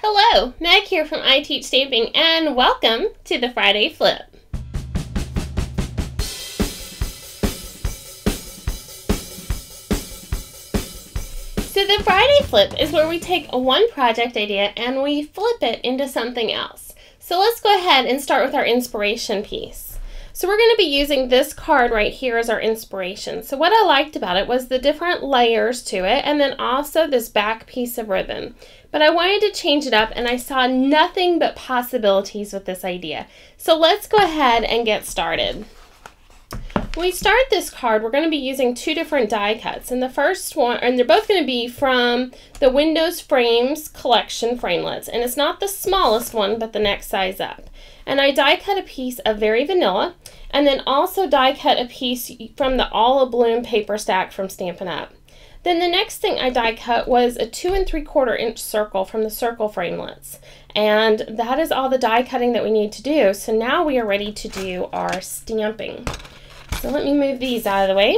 Hello, Meg here from I Teach Stamping, and welcome to the Friday Flip. So the Friday Flip is where we take one project idea and we flip it into something else. So let's go ahead and start with our inspiration piece. So we're going to be using this card right here as our inspiration. So what I liked about it was the different layers to it, and then also this back piece of ribbon. But I wanted to change it up, and I saw nothing but possibilities with this idea. So let's go ahead and get started. When we start this card, we're going to be using two different die cuts. And the first one, and they're both going to be from the Windows Frames collection framelits. And it's not the smallest one, but the next size up. And I die cut a piece of Very Vanilla, and then also die cut a piece from the Abloom Paper stack from Stampin' Up. Then the next thing I die cut was a 2 3/4 inch circle from the Circles Framelits. And that is all the die cutting that we need to do. So now we are ready to do our stamping. So let me move these out of the way.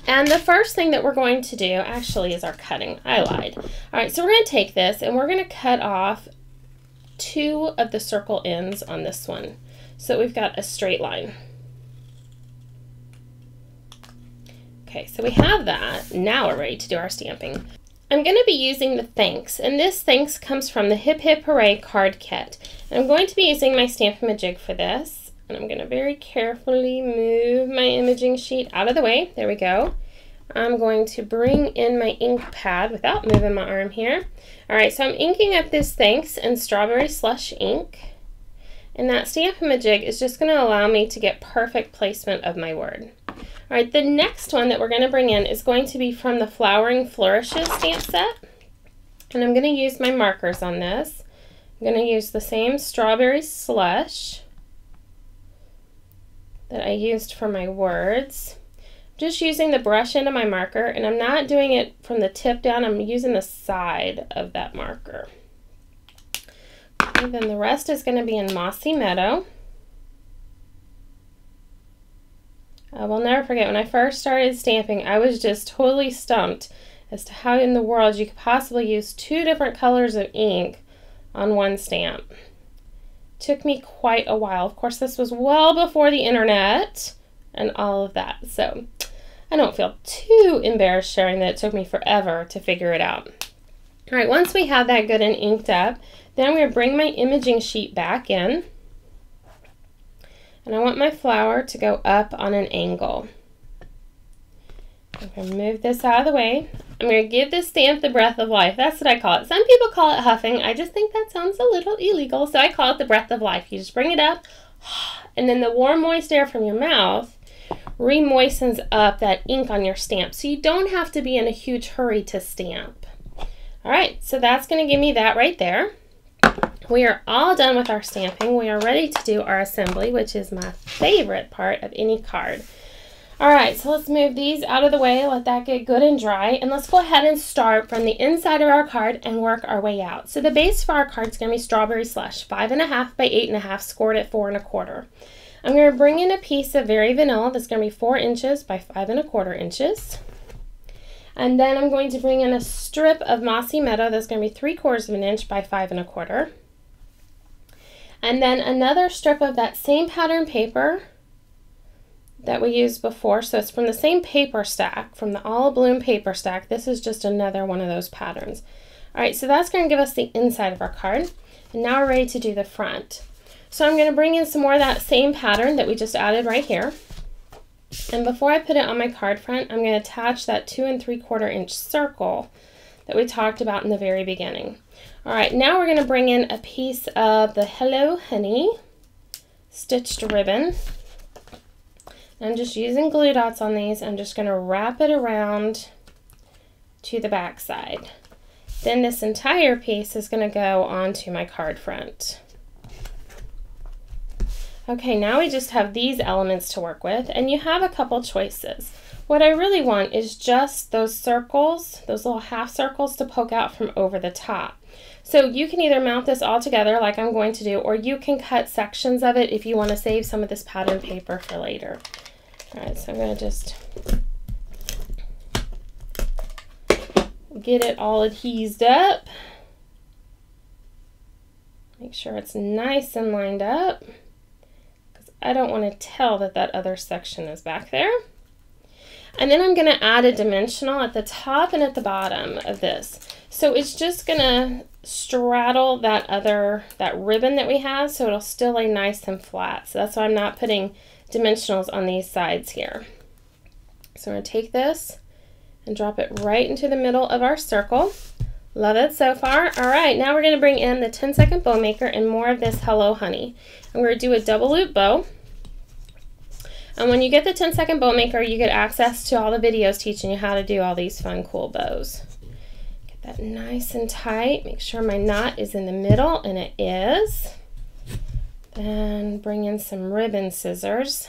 And the first thing that we're going to do actually is our cutting. I lied. All right, so we're going to take this and we're going to cut off 2 of the circle ends on this one. So we've got a straight line. Okay, so we have that. Now we're ready to do our stamping. I'm going to be using the Thanks, and this Thanks comes from the Hip Hip Hooray card kit. And I'm going to be using my Stamp-A-Majig for this, and I'm going to very carefully move my imaging sheet out of the way. There we go. I'm going to bring in my ink pad without moving my arm here. All right, so I'm inking up this Thanks in Strawberry Slush ink, and that Stamp-A-Majig is just going to allow me to get perfect placement of my word. All right, the next one that we're going to bring in is going to be from the Flourishes stamp set, and I'm going to use my markers on this. I'm going to use the same Strawberry Slush that I used for my words. Just using the brush end of my marker, and I'm not doing it from the tip down, I'm using the side of that marker. And then the rest is going to be in Mossy Meadow. I will never forget when I first started stamping, I was just totally stumped as to how in the world you could possibly use 2 different colors of ink on one stamp. Took me quite a while. Of course, this was well before the internet and all of that, so I don't feel too embarrassed sharing that it took me forever to figure it out. All right, once we have that good and inked up, then I'm going to bring my imaging sheet back in, and I want my flower to go up on an angle. I'm going to move this out of the way. I'm going to give this stamp the breath of life. That's what I call it. Some people call it huffing. I just think that sounds a little illegal, so I call it the breath of life. You just bring it up, and then the warm, moist air from your mouth re-moistens up that ink on your stamp, so you don't have to be in a huge hurry to stamp. All right, so that's going to give me that right there. We are all done with our stamping. We are ready to do our assembly, which is my favorite part of any card. All right, so let's move these out of the way, let that get good and dry, and let's go ahead and start from the inside of our card and work our way out. So the base for our card is going to be Strawberry Slush, 5.5 by 8.5, scored at 4 1/4. I'm going to bring in a piece of Very Vanilla that's going to be 4 inches by 5 1/4 inches. And then I'm going to bring in a strip of Mossy Meadow that's going to be 3/4 of an inch by 5 1/4. And then another strip of that same pattern paper that we used before. So it's from the same paper stack, from the Abloom Paper stack. This is just another one of those patterns. All right, so that's going to give us the inside of our card. And now we're ready to do the front. So I'm going to bring in some more of that same pattern that we just added right here. And before I put it on my card front, I'm going to attach that 2 3/4 inch circle that we talked about in the very beginning. All right, now we're going to bring in a piece of the Hello Honey stitched ribbon. I'm just using glue dots on these. I'm just going to wrap it around to the back side. Then this entire piece is going to go onto my card front. Okay, now we just have these elements to work with, and you have a couple choices. What I really want is just those circles, those little half circles to poke out from over the top. So you can either mount this all together like I'm going to do, or you can cut sections of it if you want to save some of this pattern paper for later. All right, so I'm going to just get it all adhesed up. Make sure it's nice and lined up, because I don't want to tell that that other section is back there. And then I'm going to add a dimensional at the top and at the bottom of this. So it's just going to straddle that ribbon that we have, so it'll still lay nice and flat. So that's why I'm not putting dimensionals on these sides here. So I'm going to take this and drop it right into the middle of our circle. Love it so far. All right, now we're going to bring in the 10-second bow maker and more of this Hello Honey. I'm going to do a double loop bow. And when you get the 10-second bow maker, you get access to all the videos teaching you how to do all these fun, cool bows. Get that nice and tight. Make sure my knot is in the middle, and it is. Then bring in some ribbon scissors.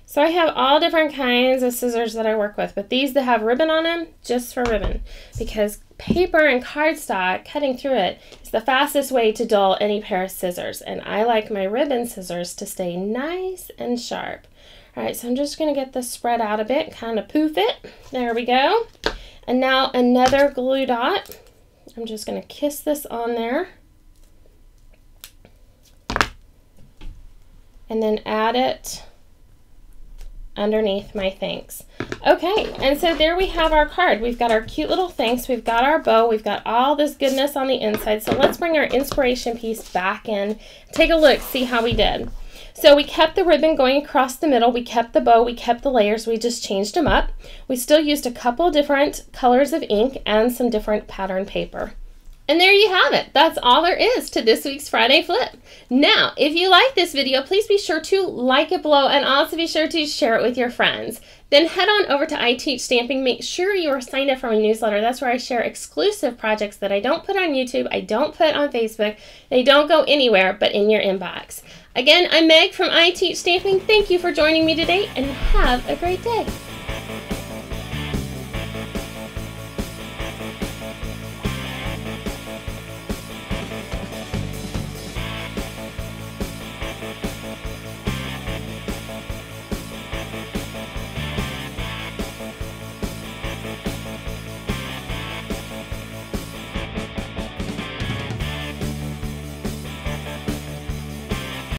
So I have all different kinds of scissors that I work with, but these that have ribbon on them, just for ribbon, because paper and cardstock, cutting through it, is the fastest way to dull any pair of scissors, and I like my ribbon scissors to stay nice and sharp. All right, so I'm just going to get this spread out a bit, kind of poof it. There we go. And now another glue dot. I'm just going to kiss this on there. And then add it underneath my thanks. Okay, and so there we have our card. We've got our cute little thanks, we've got our bow, we've got all this goodness on the inside. So let's bring our inspiration piece back in. Take a look, see how we did. So we kept the ribbon going across the middle, we kept the bow, we kept the layers, we just changed them up. We still used a couple different colors of ink and some different pattern paper. And there you have it. That's all there is to this week's Friday Flip. Now, if you like this video, please be sure to like it below and also be sure to share it with your friends. Then head on over to I Teach Stamping. Make sure you are signed up for my newsletter. That's where I share exclusive projects that I don't put on YouTube, I don't put on Facebook. They don't go anywhere but in your inbox. Again, I'm Meg from I Teach Stamping. Thank you for joining me today, and have a great day.